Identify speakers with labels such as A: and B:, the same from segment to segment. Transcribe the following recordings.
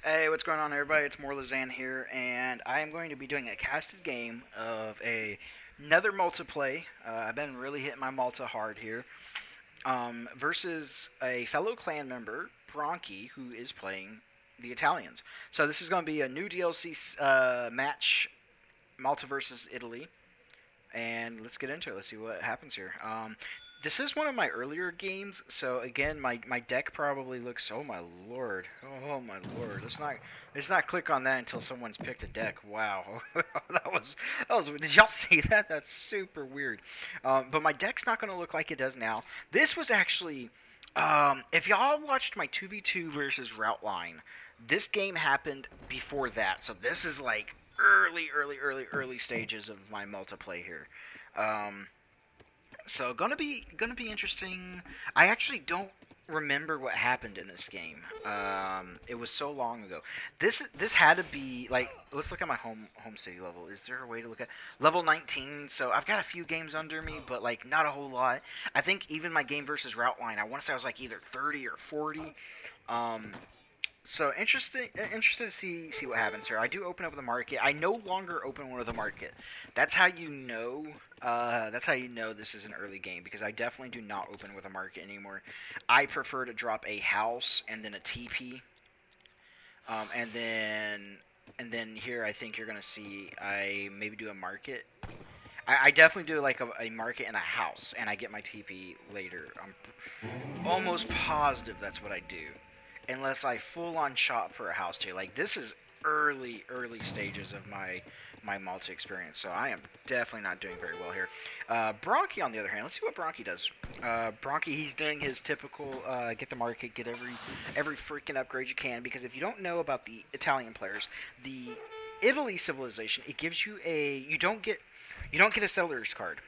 A: Hey, what's going on, everybody? It's Morlazan here, and I am going to be doing a casted game of another multiplay. I've been really hitting my Malta hard here, versus a fellow clan member, Bronchi, who is playing the Italians. So this is going to be a new DLC match, Malta versus Italy, and let's get into it. Let's see what happens here. This is one of my earlier games, so again, my deck probably looks. Oh my lord! Oh my lord! Let's not click on that until someone's picked a deck. Wow, that was. Did y'all see that? That's super weird. But my deck's not gonna look like it does now. This was actually, if y'all watched my 2v2 versus route line, this game happened before that. So this is like early stages of my multiplayer here. Um, so gonna be interesting. I actually don't remember what happened in this game. It was so long ago. This had to be like, let's look at my home city level. Is there a way to look at level 19? So I've got a few games under me, but like not a whole lot. I think even my game versus route line, I want to say I was like either 30 or 40. Um, so interested to see what happens here. I do open up the market. I no longer open one of the market. That's how you know. That's how you know this is an early game because I definitely do not open with a market anymore. I prefer to drop a house and then a TP, um, and then and then here I think you're gonna see I maybe do a market. I definitely do like a market and a house, and I get my TP later. I'm almost positive that's what I do unless I full on shop for a house too. Like this is early stages of my multi experience, so I am definitely not doing very well here. Bronchi, on the other hand, let's see what Bronchi does. Bronchi, he's doing his typical get the market, get every freaking upgrade you can. Because if you don't know about the Italian players, the Italy civilization, it gives you a you don't get a seller's card.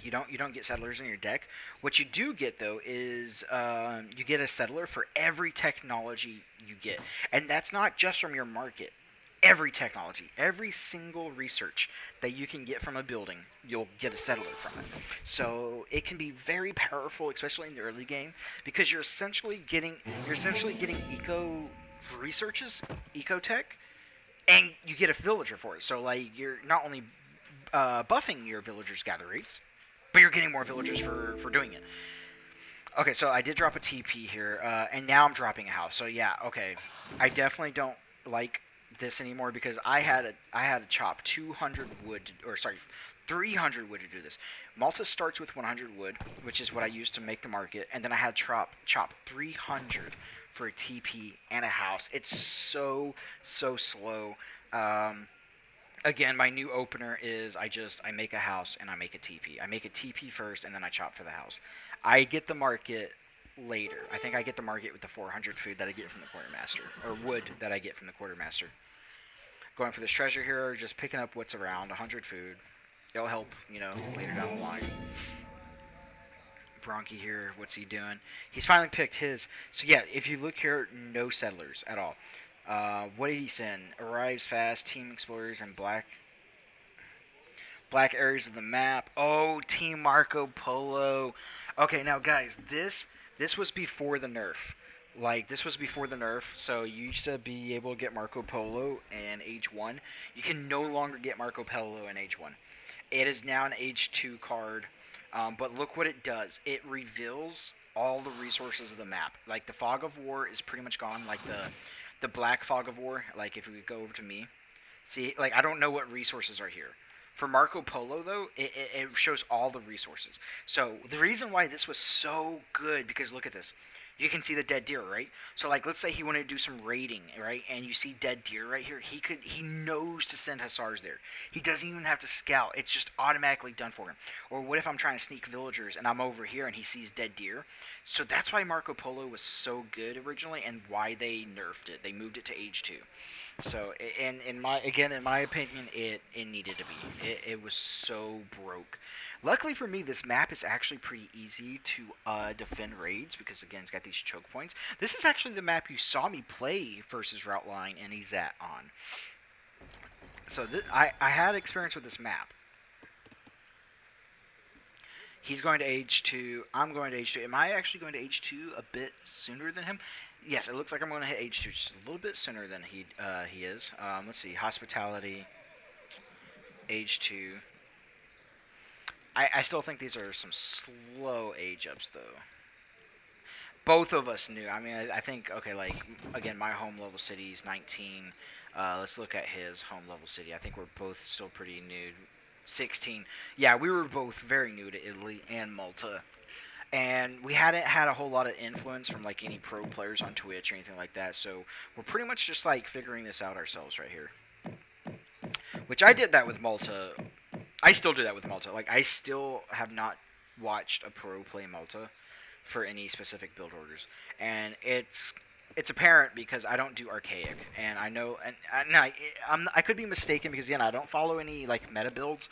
A: You don't get settlers in your deck. What you do get though is you get a settler for every technology you get, and that's not just from your market. Every technology, every single research that you can get from a building, you'll get a settler from it. So it can be very powerful, especially in the early game, because you're essentially getting eco researches, eco tech, and you get a villager for it. So like you're not only buffing your villagers' gather rates, but you're getting more villagers for doing it. Okay, so I did drop a TP here, and now I'm dropping a house. So yeah, okay, I definitely don't like this anymore because I had to chop 200 wood, or sorry, 300 wood to do this. Malta starts with 100 wood, which is what I use to make the market, and then I had to chop 300 for a TP and a house. It's so slow. Um, Again, my new opener is I make a house and I make a TP. I make a TP first and then I chop for the house. I get the market later. I think I get the market with the 400 food that I get from the quartermaster, or wood that I get from the quartermaster. Going for this treasure here, just picking up what's around, 100 food. It'll help, later down the line. Bronchi here, what's he doing? He's finally picked his. So yeah, if you look here, no settlers at all. What did he send? Arrives fast, team explorers, and black areas of the map. Oh, Team Marco Polo. Okay, now guys, this was before the nerf. Like this was before the nerf, so you used to be able to get Marco Polo in H1. You can no longer get Marco Polo in H1. It is now an H2 card, but look what it does. It reveals all the resources of the map. Like the Fog of War is pretty much gone. Like the black Fog of War. Like if we go over to me, see, like I don't know what resources are here. For Marco Polo, though, it shows all the resources. So the reason why this was so good, because look at this. You can see the dead deer, right? So like, let's say he wanted to do some raiding, right? And you see dead deer right here. He knows to send hussars there. He doesn't even have to scout. It's just automatically done for him. Or what if I'm trying to sneak villagers and I'm over here and he sees dead deer? So that's why Marco Polo was so good originally and why they nerfed it. They moved it to age 2. So, and in my opinion, it needed to be. It was so broke. Luckily for me, this map is actually pretty easy to defend raids because again, it's got these choke points. This is actually the map you saw me play versus route line and Ezat on. So I had experience with this map. He's going to age 2. I'm going to age 2. Am I actually going to age 2 a bit sooner than him? Yes, it looks like I'm going to hit H2 just a little bit sooner than he is. Let's see, hospitality, H2. I still think these are some slow age ups though. Both of us knew. I mean, I think okay, like again, my home level city is 19. Let's look at his home level city. I think we're both still pretty new. 16. Yeah, we were both very new to Italy and Malta. And we hadn't had a whole lot of influence from like any pro players on Twitch or anything like that. So we're pretty much just like figuring this out ourselves right here. Which I did that with Malta. I still do that with Malta. Like I still have not watched a pro play Malta for any specific build orders, and it's apparent because I don't do archaic, and I know, and I could be mistaken because again I don't follow any like meta builds,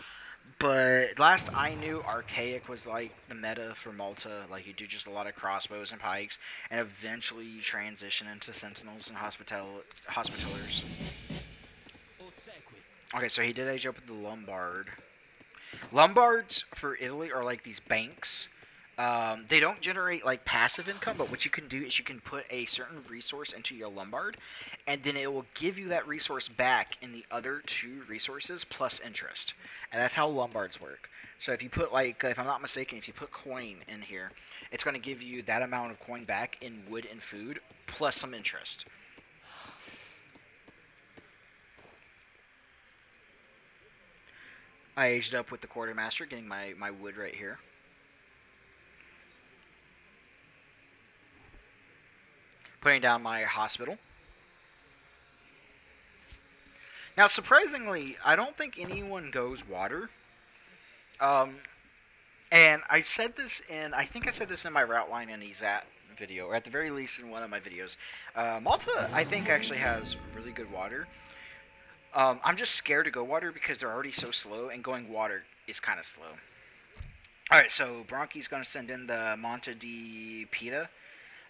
A: but last I knew archaic was like the meta for Malta. Like you do just a lot of crossbows and pikes, and eventually you transition into sentinels and hospitallers. Okay, so he did age up with the Lombard. Lombards for Italy are like these banks. They don't generate like passive income, but what you can do is you can put a certain resource into your Lombard, and then it will give you that resource back in the other two resources plus interest. And that's how Lombards work. So if you put like, if I'm not mistaken, if you put coin in here, it's going to give you that amount of coin back in wood and food plus some interest. I aged up with the quartermaster, getting my wood right here. Putting down my hospital. Now, surprisingly, I don't think anyone goes water. Um, and I said this I think I said this in my route line and EZAT video, or at the very least in one of my videos. Malta, I think, actually has really good water. I'm just scared to go water because they're already so slow, and going water is kind of slow. Alright, so Bronchi's going to send in the Monte di Pita.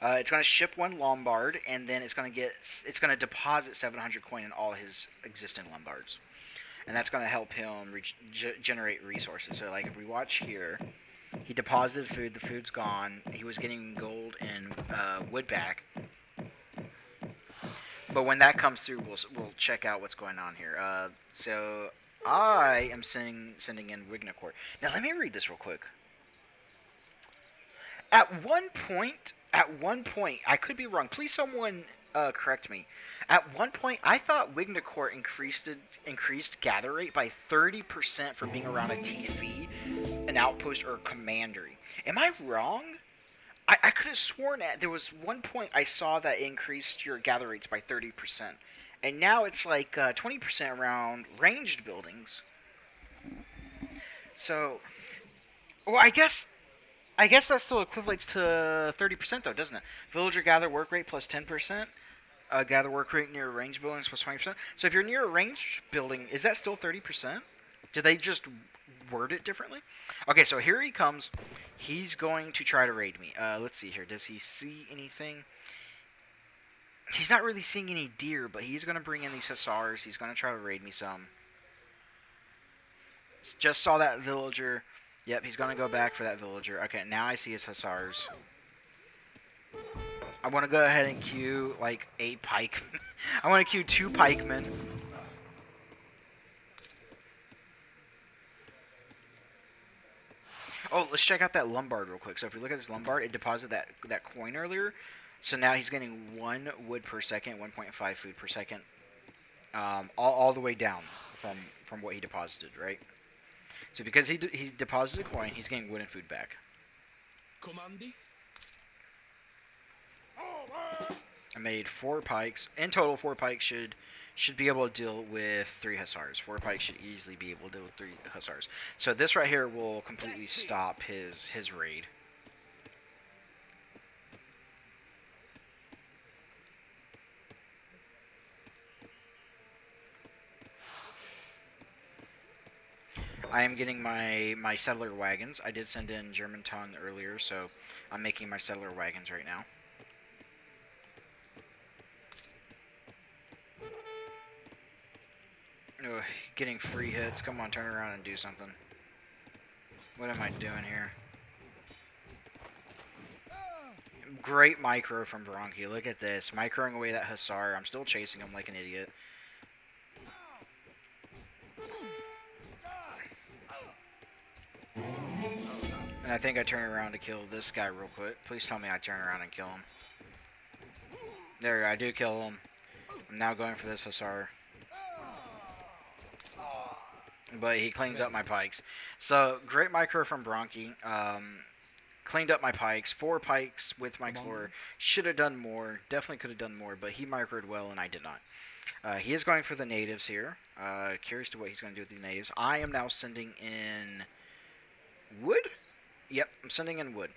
A: It's going to ship one Lombard, and then it's going to deposit 700 coin in all his existing Lombards. And that's going to help him generate resources. So, like, if we watch here, he deposited food, the food's gone, he was getting gold and wood back. But when that comes through, we'll check out what's going on here. So, I am sending in Wignacourt. Now, let me read this real quick. At one point, I could be wrong. Please, someone correct me. At one point, I thought Wignacourt increased gather rate by 30% for being around a TC, an outpost, or a commandery. Am I wrong? I could have sworn that there was one point I saw that increased your gather rates by 30%, and now it's like 20% around ranged buildings. So, well, I guess that still equates to 30% though, doesn't it? Villager gather work rate plus 10%. Gather work rate near range buildings plus 20%. So if you're near a range building, is that still 30%? Did they just word it differently? Okay, so here he comes. He's going to try to raid me. Let's see here. Does he see anything? He's not really seeing any deer, but he's going to bring in these hussars. He's going to try to raid me some. Just saw that villager. Yep, he's going to go back for that villager. Okay, now I see his hussars. I want to go ahead and queue like 8 pike. I want to queue 2 pikemen. Oh, let's check out that Lombard real quick. So if we look at this Lombard, it deposited that coin earlier. So now he's getting 1 wood per second, 1.5 food per second. All the way down from what he deposited, right? So because he deposited a coin, he's getting wood and food back. Commandi? I made 4 pikes. In total, 4 pikes should be able to deal with 3 hussars. 4 pikes should easily be able to deal with 3 hussars. So this right here will completely stop his raid. I am getting my settler wagons. I did send in German tongue earlier, so I'm making my settler wagons right now. Ugh, getting free hits. Come on, turn around and do something. What am I doing here? Great micro from Bronchi. Look at this. Microing away that Hussar. I'm still chasing him like an idiot. And I think I turn around to kill this guy real quick. Please tell me I turn around and kill him. There we go. I do kill him. I'm now going for this Hussar. But he cleans up my pikes. So, great micro from Bronchi. Cleaned up my pikes. 4 pikes with my Explorer. Should have done more. Definitely could have done more, but he microed well and I did not. He is going for the natives here. Curious to what he's going to do with these natives. I am now sending in wood? Yep, I'm sending in wood.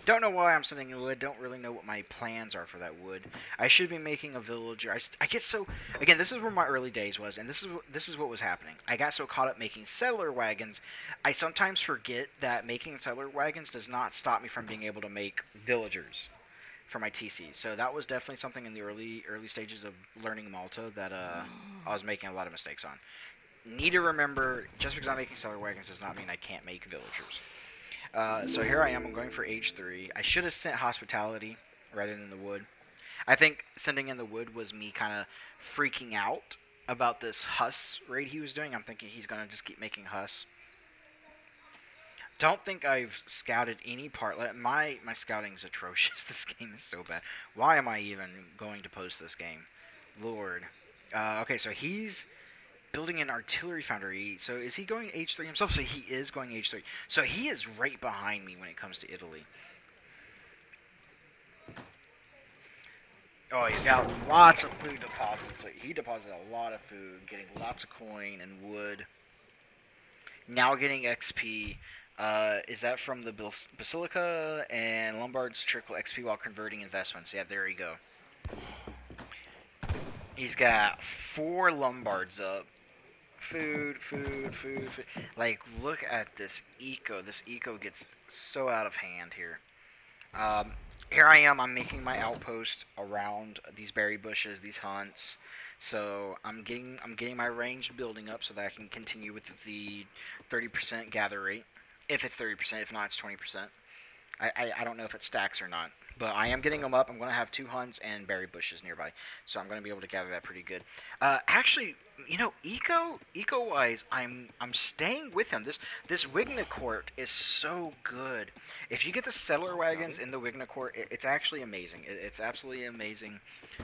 A: Don't know why I'm sending in wood. Don't really know what my plans are for that wood. I should be making a villager. I get so... Again, this is where my early days was, and this is what was happening. I got so caught up making settler wagons, I sometimes forget that making settler wagons does not stop me from being able to make villagers for my TC. So that was definitely something in the early stages of learning Malta that I was making a lot of mistakes on. Need to remember, just because I'm making settler wagons does not mean I can't make villagers. So here I am. I'm going for age 3. I should have sent hospitality rather than the wood. I think sending in the wood was me kind of freaking out about this Huss raid he was doing. I'm thinking he's going to just keep making Huss. Don't think I've scouted any part. My scouting is atrocious. This game is so bad. Why am I even going to post this game? Lord. Okay, so he's building an artillery foundry. So is he going H3 himself? So he is going H3. So he is right behind me when it comes to Italy. Oh, he's got lots of food deposits. So he deposited a lot of food, getting lots of coin and wood. Now getting XP. Is that from the Basilica? And Lombards trickle XP while converting investments. Yeah, there you go. He's got 4 Lombards up. Food. Like, look at this eco. This eco gets so out of hand here. Here I am. I'm making my outpost around these berry bushes, these hunts. So I'm getting my range building up so that I can continue with the 30% gather rate. If it's 30%, if not, it's 20%. I don't know if it stacks or not, but I am getting them up. I'm going to have 2 hunts and berry bushes nearby, so I'm going to be able to gather that pretty good. Actually, you know, eco-wise, I'm staying with him. This Wigna Court is so good. If you get the settler wagons in the Wigna Court, it's actually amazing. It's absolutely amazing.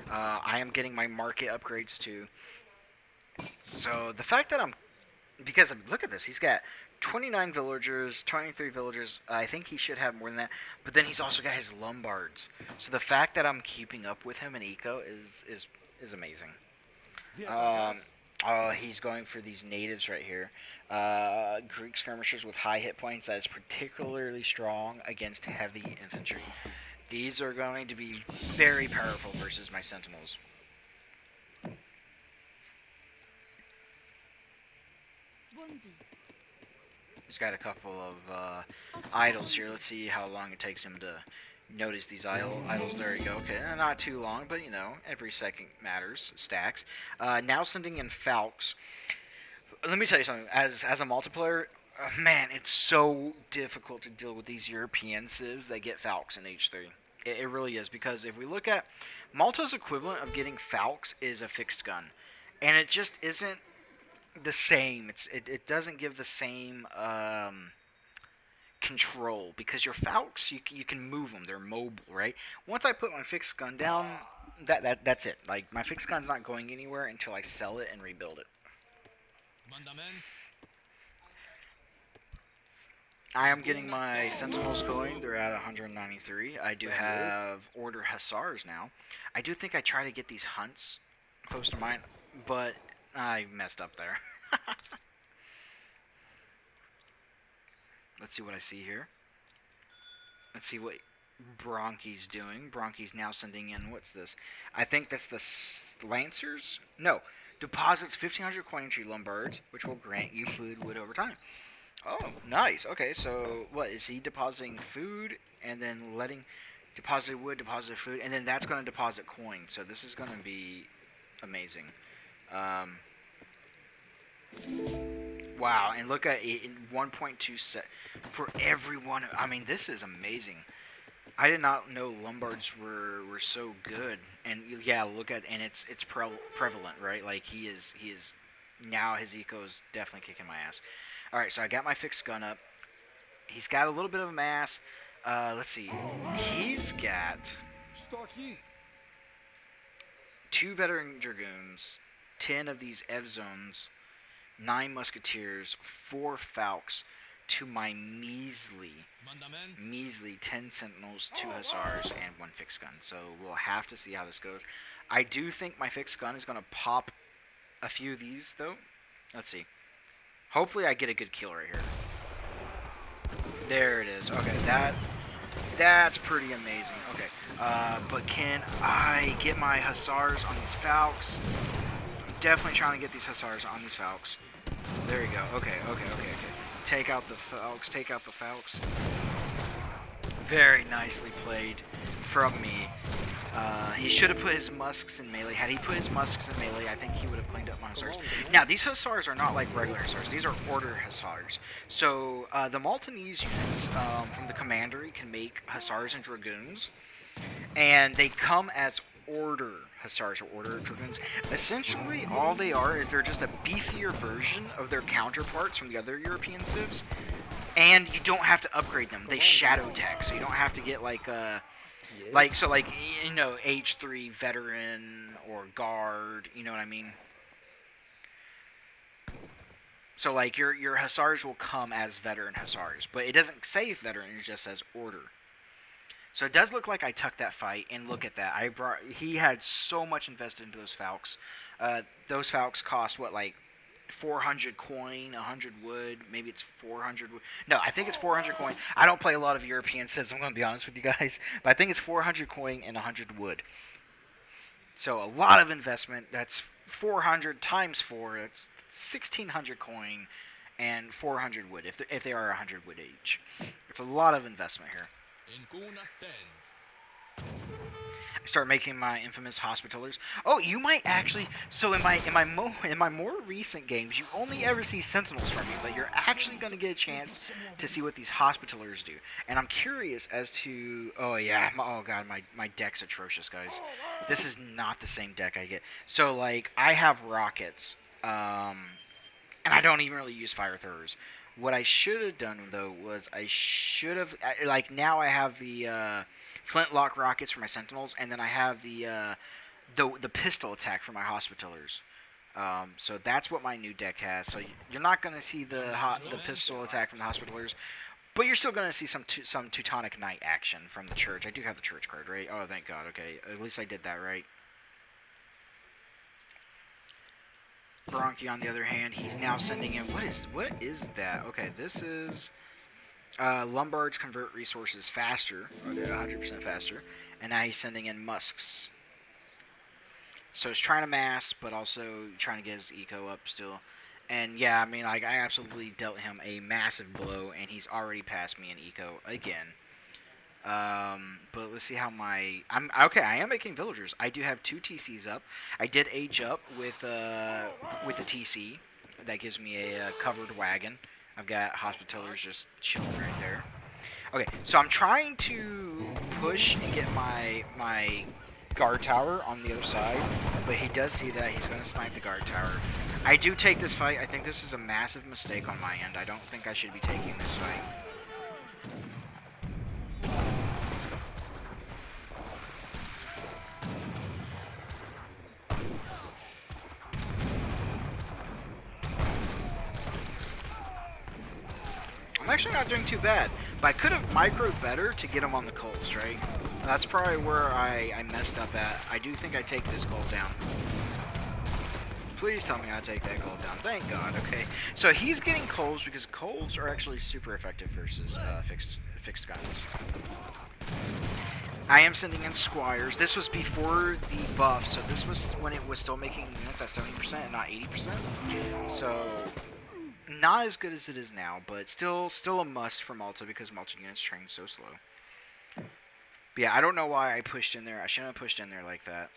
A: I am getting my market upgrades too. So the fact that because look at this, he's got 29 villagers, 23 villagers. I think he should have more than that. But then he's also got his Lombards. So the fact that I'm keeping up with him in eco is amazing. He's going for these natives right here. Greek skirmishers with high hit points. That is particularly strong against heavy infantry. These are going to be very powerful versus my sentinels. He's got a couple of idols here. Let's see how long it takes him to notice these idols. There you go. Okay, not too long, but you know, every second matters. Stacks. Now sending in Falcons. Let me tell you something. As a multiplayer, man, it's so difficult to deal with these European civs that get Falcons in H3. It really is, because if we look at Malta's equivalent of getting Falcons is a fixed gun, and it just isn't the same. It doesn't give the same control, because your Falcons, you can move them. They're mobile, right? Once I put my fixed gun down, that's it. Like, my fixed gun's not going anywhere until I sell it and rebuild it. I am getting my Sentinels going. They're at 193. I do have Order Hussars now. I do think I try to get these hunts close to mine, but I messed up there. Let's see what I see here. Let's see what Bronchi's doing. Bronchi's now sending in, what's this? I think that's the Lancers? No. Deposits 1,500 coin entry Lombards, which will grant you food wood over time. Oh, nice. Okay, so what is he depositing food and then letting deposit wood, deposit food, and then that's going to deposit coin. So this is going to be amazing. Wow, and look at it in 1.2 set for every one. I mean, this is amazing. I did not know Lombards were so good. And yeah, look at and it's prevalent, right? Like he is now his eco is definitely kicking my ass. All right, so I got my fixed gun up. He's got a little bit of a mass. Let's see. He's got two veteran dragoons, 10 of these Ev zones, 9 musketeers, 4 falcons, to my measly 10 sentinels, 2 hussars, and 1 fixed gun. So we'll have to see how this goes. I do think my fixed gun is going to pop a few of these, though. Let's see. Hopefully I get a good kill right here. There it is. Okay, that's pretty amazing. Okay, but can I get my hussars on these falcons? I'm definitely trying to get these hussars on these falcons. There you go. Okay. Take out the falcons. Take out the falcons. Very nicely played from me. He should have put his musks in melee. Had he put his musks in melee, I think he would have cleaned up my hussars. Now, these hussars are not like regular hussars. These are order hussars. So, the Maltese units from the commandery can make hussars and dragoons. And they come as order hussars or order dragoons. Essentially, all they are is they're just a beefier version of their counterparts from the other European civs. And you don't have to upgrade them. They shadow tech, so you don't have to get like H3 veteran or guard, you know what I mean? So like your hussars will come as veteran hussars, but it doesn't say veteran, it just says order. So it does look like I took that fight, and look at that. He had so much invested into those falcons. Those falcons cost what, like 400 coin, 100 wood, maybe it's 400 wood. No, I think it's 400 coin. I don't play a lot of European civs, I'm going to be honest with you guys, but I think it's 400 coin and 100 wood. So a lot of investment. That's 400 times 4. That's 1600 coin and 400 wood if they are 100 wood each. It's a lot of investment here. I start making my infamous hospitallers. Oh, you might actually. So in my more recent games, you only ever see sentinels from me, but you're actually going to get a chance to see what these hospitallers do. And I'm curious as to. Oh yeah. Oh god, my deck's atrocious, guys. This is not the same deck I get. So like I have rockets, and I don't even really use fire throwers. What I should have done though was I should have like now I have the flintlock rockets for my sentinels, and then I have the pistol attack for my hospitallers. So that's what my new deck has. So you're not going to see the pistol attack from the hospitallers, but you're still going to see some Teutonic Knight action from the church. I do have the church card, right? Oh, thank God. Okay, at least I did that right. Bronchi, on the other hand, he's now sending in what is that? Okay, this is Lombards convert resources faster, or they're 100% faster, and now he's sending in musks. So he's trying to mass, but also trying to get his eco up still. And yeah, I mean, like I absolutely dealt him a massive blow, and he's already passed me in eco again. But let's see how I'm okay. I am making villagers. I do have 2 TCs up. I did age up with the TC. That gives me a covered wagon. I've got hospitallers just chilling right there. Okay, so I'm trying to push and get my guard tower on the other side, but he does see that. He's going to snipe the guard tower. I do take this fight. I think this is a massive mistake on my end. I don't think I should be taking this fight. I'm actually not doing too bad, but I could have microed better to get him on the coals, right? That's probably where I messed up at. I do think I take this gold down. Please tell me I take that gold down. Thank God, okay. So he's getting coals because coals are actually super effective versus fixed guns. I am sending in squires. This was before the buff, so this was when it was still making units at 70% and not 80%. So not as good as it is now, but still a must for Malta because Malta units train so slow. But yeah, I don't know why I pushed in there. I shouldn't have pushed in there like that.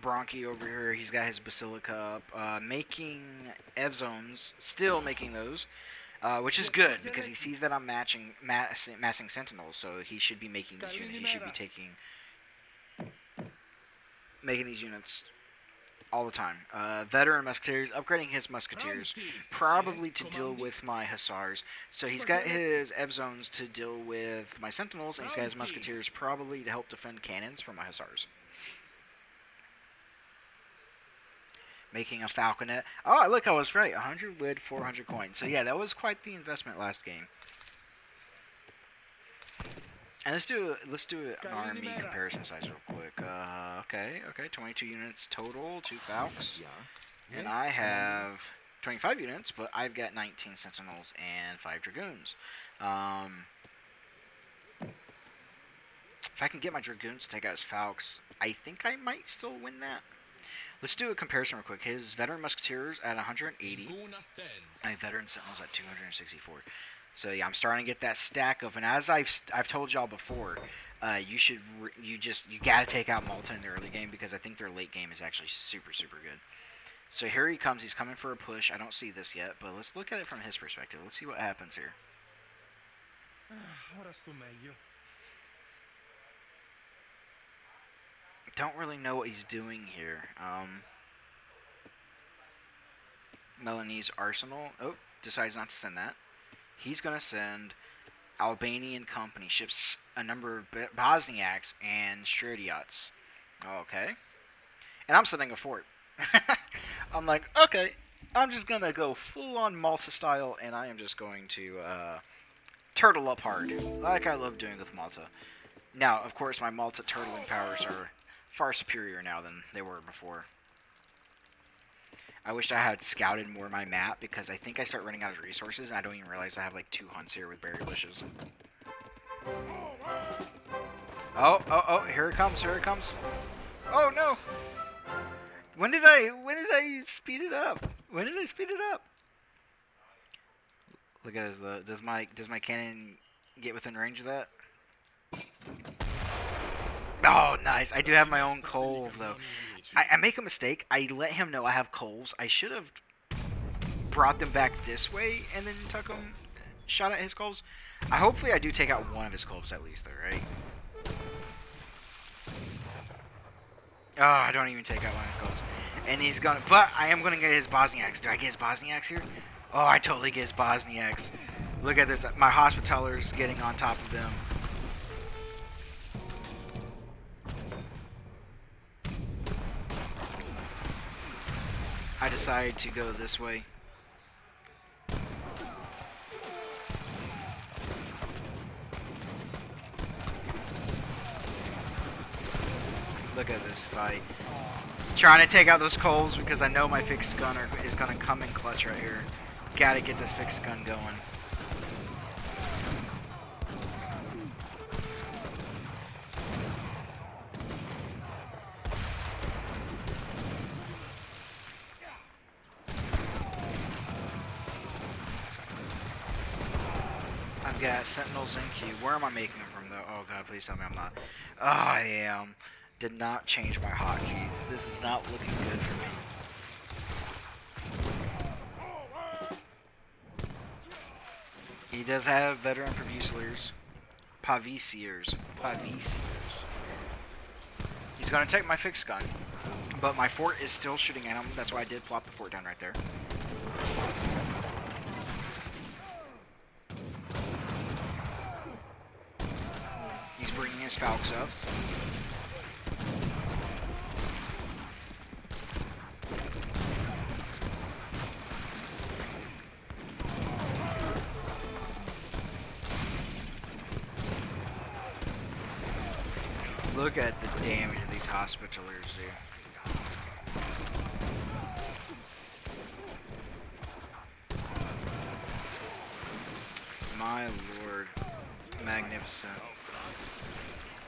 A: Bronchi over here, he's got his Basilica up, making Ev zones, still making those. which is good because he sees that I'm massing sentinels, so he should be making these units. He should be making these units all the time. Veteran musketeers, upgrading his musketeers, probably to deal with my hussars. So he's got his Ev zones to deal with my sentinels, and he's got his musketeers probably to help defend cannons from my hussars. Making a falconet. Oh, look, I was right. 100 wood, 400 coins. So yeah, that was quite the investment last game. And let's do an army comparison size real quick. Okay, 22 units total, 2 falcons, and I have 25 units, but I've got 19 sentinels and 5 dragoons. If I can get my dragoons to take out his falcons, I think I might still win that. Let's do a comparison real quick. His veteran musketeers at 180, and veteran sentinels at 264. So yeah, I'm starting to get that stack of, and as I've told y'all before, you gotta take out Malta in the early game because I think their late game is actually super good. So here he comes. He's coming for a push. I don't see this yet, but let's look at it from his perspective. Let's see what happens here. Don't really know what he's doing here. Milanese arsenal. Oh, decides not to send that. He's gonna send Albanian company ships a number of Bosniaks and Stradiots. Okay. And I'm sending a fort. I'm like, okay, I'm just gonna go full on Malta style, and I am just going to turtle up hard, like I love doing with Malta. Now, of course, my Malta turtling powers are far superior now than they were before. I wish I had scouted more my map, because I think I start running out of resources, and I don't even realize I have like 2 hunts here with berry bushes. Oh, here it comes, Oh no! When did I speed it up? Look at this, does my cannon get within range of that? Oh, nice. I do have my own cove, though. I make a mistake. I let him know I have coals. I should have brought them back this way and then shot at his coals. Hopefully I do take out one of his coals at least, though, right? Oh, I don't even take out one of his coals. And he's gonna, but I am gonna get his Bosniaks. Do I get his Bosniaks here? Oh, I totally get his Bosniaks. Look at this. My Hospitaler's getting on top of them. I decide to go this way. Look at this fight. Trying to take out those coals because I know my fixed gun is going to come in clutch right here. Gotta get this fixed gun going. I've got sentinels in queue. Where am I making them from though? Oh god, please tell me I'm not. Oh, I am. Did not change my hotkeys. This is not looking good for me. He does have veteran Pavisiers. He's gonna take my fixed gun, but my fort is still shooting at him. That's why I did plop the fort down right there. He's bringing his falcons up. Look at the damage of these Hospitallers, dude. My lord. Magnificent.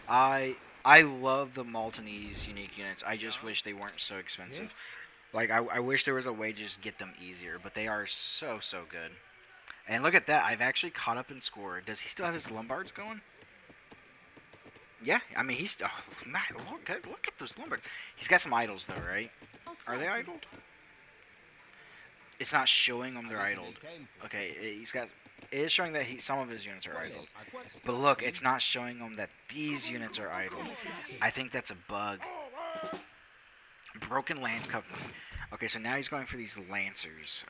A: I love the Maltese unique units. I just wish they weren't so expensive. Like, I wish there was a way to just get them easier, but they are so good. And look at that, I've actually caught up in score. Does he still have his Lombards going? Yeah, I mean, he's... Oh, man, look at those Lombards. He's got some idols, though, right? Are they idled? It's not showing them they're idled. Okay, he's got. It is showing that some of his units are idled. But look, it's not showing them that these units are idled. I think that's a bug. Broken Lance Company. Okay, so now he's going for these Lancers.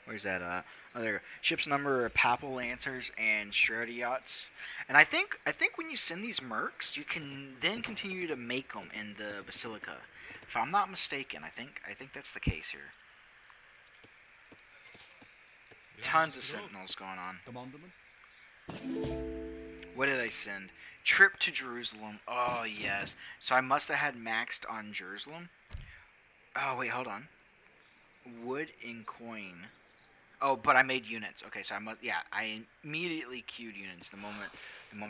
A: Where's that? Oh, there. Ship's number are Papal Lancers and Shredder Yachts. And I think when you send these mercs, you can then continue to make them in the Basilica. If I'm not mistaken, I think that's the case here. Tons of Sentinels going on. What did I send? Trip to Jerusalem. Oh, yes. So I must have had maxed on Jerusalem. Oh, wait, hold on. Wood in coin. Oh, but I made units. Okay, so I immediately queued units the moment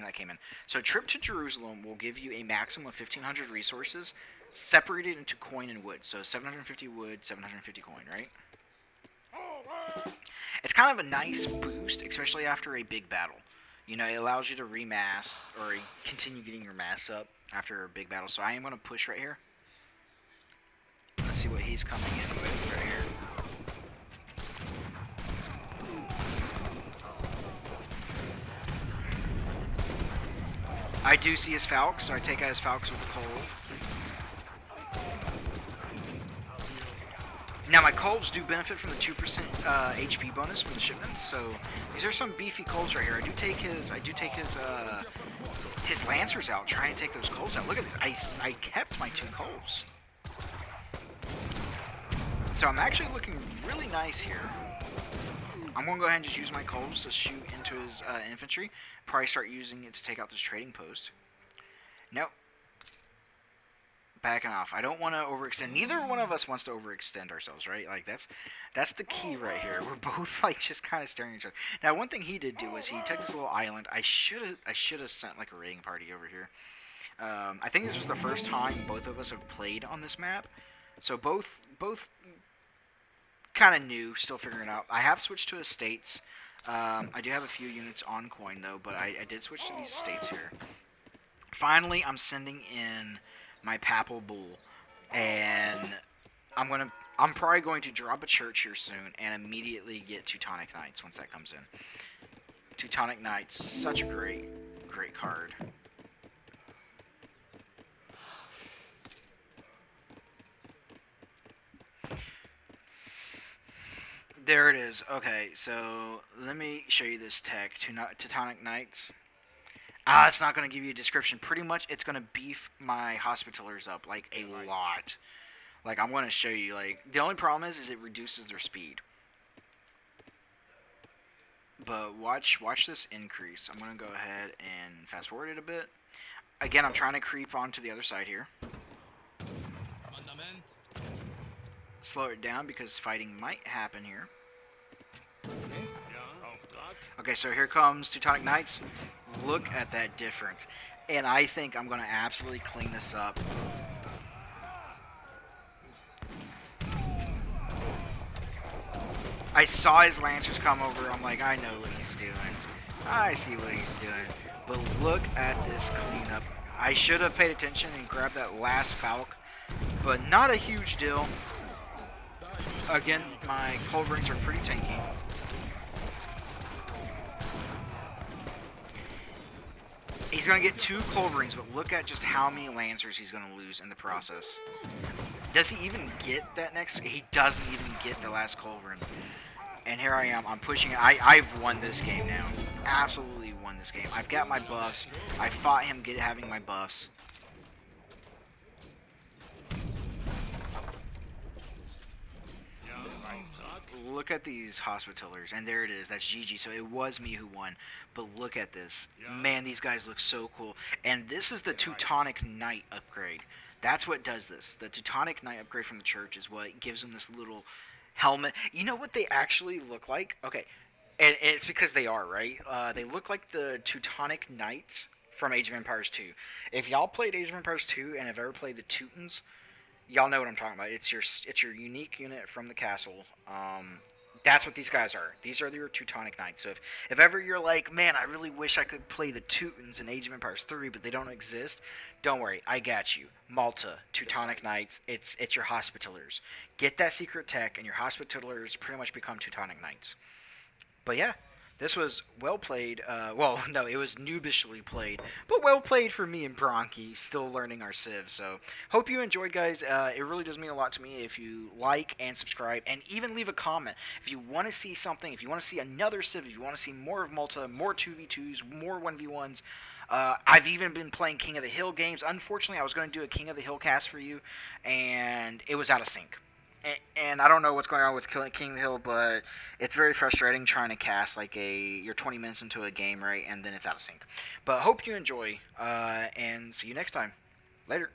A: I came in. So trip to Jerusalem will give you a maximum of 1,500 resources separated into coin and wood. So 750 wood, 750 coin, right? It's kind of a nice boost, especially after a big battle. You know, it allows you to remass or continue getting your mass up after a big battle. So I am going to push right here. Let's see what he's coming in with right here. I do see his Falx, so I take out his Falx with the Colv. Now my Colvs do benefit from the 2% HP bonus from the shipments, so these are some beefy Colvs right here. I do take his Lancers out, trying to take those Colvs out. Look at this, I kept my 2 Colvs. So I'm actually looking really nice here. I'm going to go ahead and just use my Colvs to shoot into his infantry. Probably start using it to take out this trading post. Nope. Backing off. I don't want to overextend. Neither one of us wants to overextend ourselves, right? Like that's the key right here. We're both like just kind of staring at each other. Now, one thing he did do was he took this little island. I should have sent like a raiding party over here. I think this was the first time both of us have played on this map, so both kind of new, still figuring it out. I have switched to estates. I do have a few units on coin though, but I did switch to these estates here. Finally, I'm sending in my Papal Bull, and I'm probably going to drop a church here soon and immediately get Teutonic Knights once that comes in. Teutonic Knights, such a great card. There it is. Okay, so let me show you this tech. Teutonic Knights. It's not going to give you a description. Pretty much, it's going to beef my Hospitallers up, like, a lot. Like, I'm going to show you, like, the only problem is it reduces their speed. But watch this increase. I'm going to go ahead and fast forward it a bit. Again, I'm trying to creep onto the other side here. Slow it down because fighting might happen here. Okay, so here comes Teutonic Knights. Look at that difference. And I think I'm going to absolutely clean this up. I saw his Lancers come over. I'm like, I know what he's doing. I see what he's doing. But look at this cleanup. I should have paid attention and grabbed that last Falc. But not a huge deal. Again, my cold rings are pretty tanky. He's going to get 2 cold rings, but look at just how many Lancers he's going to lose in the process. Does he even get that next? He doesn't even get the last cold ring. And here I am. I'm pushing it. I've won this game now. Absolutely won this game. I've got my buffs. I fought him having my buffs. Look at these Hospitallers, and there it is. That's GG. So it was me who won. But look at this. Man, these guys look so cool. And this is the Teutonic Knight upgrade. That's what does this. The Teutonic Knight upgrade from the church is what gives them this little helmet. You know what they actually look like? Okay, and it's because they are, right? They look like the Teutonic Knights from Age of Empires 2. If y'all played Age of Empires 2 and have ever played the Teutons, y'all know what I'm talking about. It's your unique unit from the castle. That's what these guys are. These are your Teutonic Knights. So if ever you're like, man, I really wish I could play the Teutons in Age of Empires 3, but they don't exist, don't worry, I got you. Malta, Teutonic Knights, it's your Hospitallers. Get that secret tech, and your Hospitallers pretty much become Teutonic Knights. But yeah, this was well played. Well, no, it was noobishly played, but well played for me and Bronchi, still learning our civs. So hope you enjoyed, guys. It really does mean a lot to me if you like and subscribe, and even leave a comment if you want to see something. If you want to see another civ, if you want to see more of Malta, more 2v2s, more 1v1s. I've even been playing King of the Hill games. Unfortunately, I was going to do a King of the Hill cast for you, and it was out of sync. And I don't know what's going on with King of the Hill, but it's very frustrating trying to cast like you're 20 minutes into a game, right, and then it's out of sync. But hope you enjoy, and see you next time. Later.